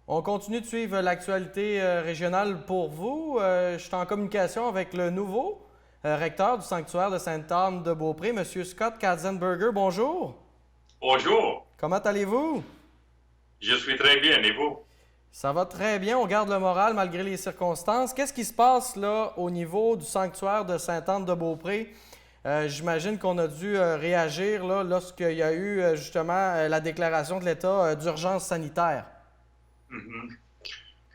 On continue de suivre l'actualité régionale pour vous. Je suis en communication avec le nouveau recteur du sanctuaire de Sainte-Anne-de-Beaupré, M. Scott Katzenberger. Bonjour. Bonjour, Comment allez-vous? je suis très bien et vous? Ça va très bien, on garde le moral malgré les circonstances. Qu'est-ce qui se passe là au niveau du sanctuaire de Sainte-Anne-de-Beaupré? J'imagine qu'on a dû réagir là, lorsqu'il y a eu justement la déclaration de l'état d'urgence sanitaire. Mhm.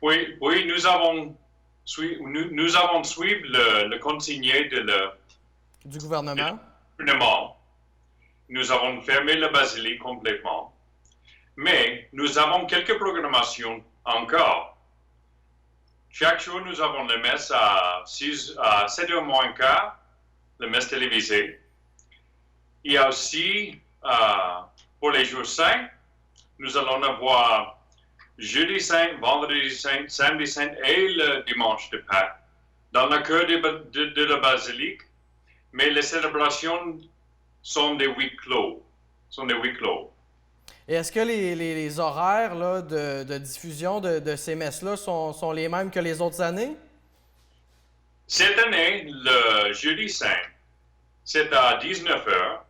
Oui, nous avons suivi le consigné Du de gouvernement? gouvernement. Nous avons fermé la basilique complètement. Mais nous avons quelques programmations encore. Chaque jour, nous avons la messe à 7h moins quart, la messe télévisée. Il y a aussi, pour les jours saints, nous allons avoir Jeudi Saint, Vendredi Saint, Samedi Saint et le dimanche de Pâques dans le cœur de la basilique, mais les célébrations sont des huis clos. Et est-ce que les horaires là, de diffusion de ces messes-là sont les mêmes que les autres années? Cette année, le Jeudi Saint, c'est à 19h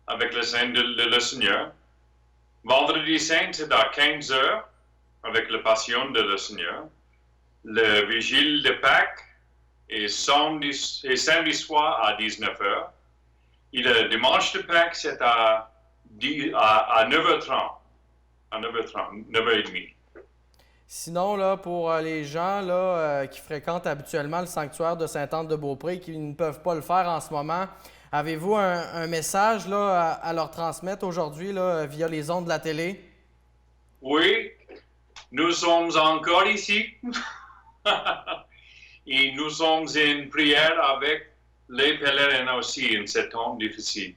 avec le Saint de le Seigneur. Vendredi Saint, c'est à 15h avec la Passion de le Seigneur. Le Vigile de Pâques est samedi soir à 19h. Et le dimanche de Pâques, c'est à 9h30. À 9h30, 9h30. Sinon, là, pour les gens là, qui fréquentent habituellement le sanctuaire de Sainte-Anne-de-Beaupré et qui ne peuvent pas le faire en ce moment, avez-vous un message là, à leur transmettre aujourd'hui là, via les ondes de la télé? Oui, nous sommes encore ici. Et nous sommes en prière avec les pèlerins aussi en ce temps difficile,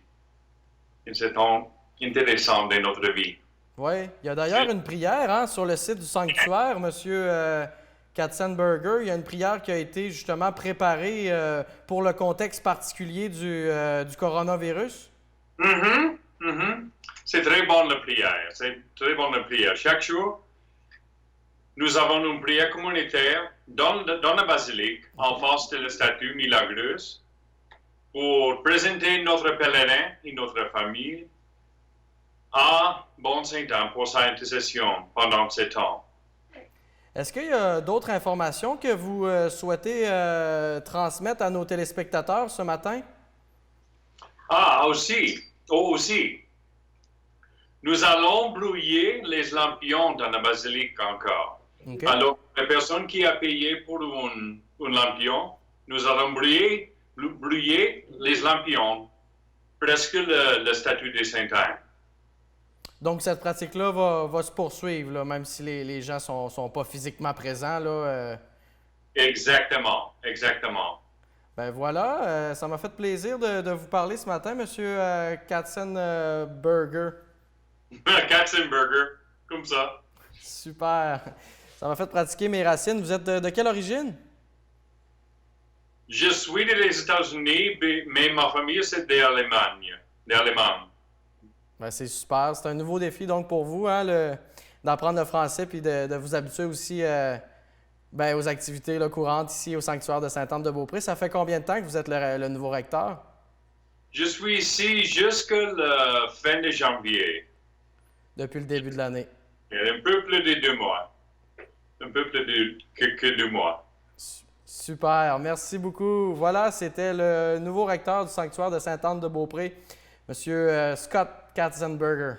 en ce temps intéressant de notre vie. Oui, il y a d'ailleurs une prière hein, sur le site du sanctuaire, M. Katzenberger. Il y a une prière qui a été justement préparée pour le contexte particulier du coronavirus. Mhm, mhm. C'est très bon la prière, c'est très bon la prière. Chaque jour, nous avons une prière communautaire dans la basilique, en face de la statue milagreuse, pour présenter notre pèlerin et notre famille à Bon Saint-Anne pour sa intercession pendant ce temps. Est-ce qu'il y a d'autres informations que vous souhaitez transmettre à nos téléspectateurs ce matin? Aussi, nous allons brouiller les lampions dans la basilique encore. OK. Alors, la personne qui a payé pour un lampion, nous allons brouiller les lampions, presque le statut de Sainte-Anne. Donc, cette pratique-là va se poursuivre, là, même si les gens ne sont pas physiquement présents. Là, Exactement. Ben voilà, ça m'a fait plaisir de vous parler ce matin, M. Katzenberger. Katzenberger, comme ça. Super. Ça m'a fait pratiquer mes racines. Vous êtes de quelle origine? Je suis des États-Unis, mais ma famille, c'est d'Allemagne. Ben, c'est super. C'est un nouveau défi donc pour vous, hein, d'apprendre le français puis de vous habituer aussi aux activités là, courantes ici au sanctuaire de Sainte-Anne-de-Beaupré. Ça fait combien de temps que vous êtes le nouveau recteur? Je suis ici jusqu'à la fin de janvier. Depuis le début de l'année. Un peu plus de 2 mois. Un peu plus que 2 mois. Super, merci beaucoup. Voilà, c'était le nouveau recteur du sanctuaire de Sainte-Anne-de-Beaupré, M. Scott Katzenberger.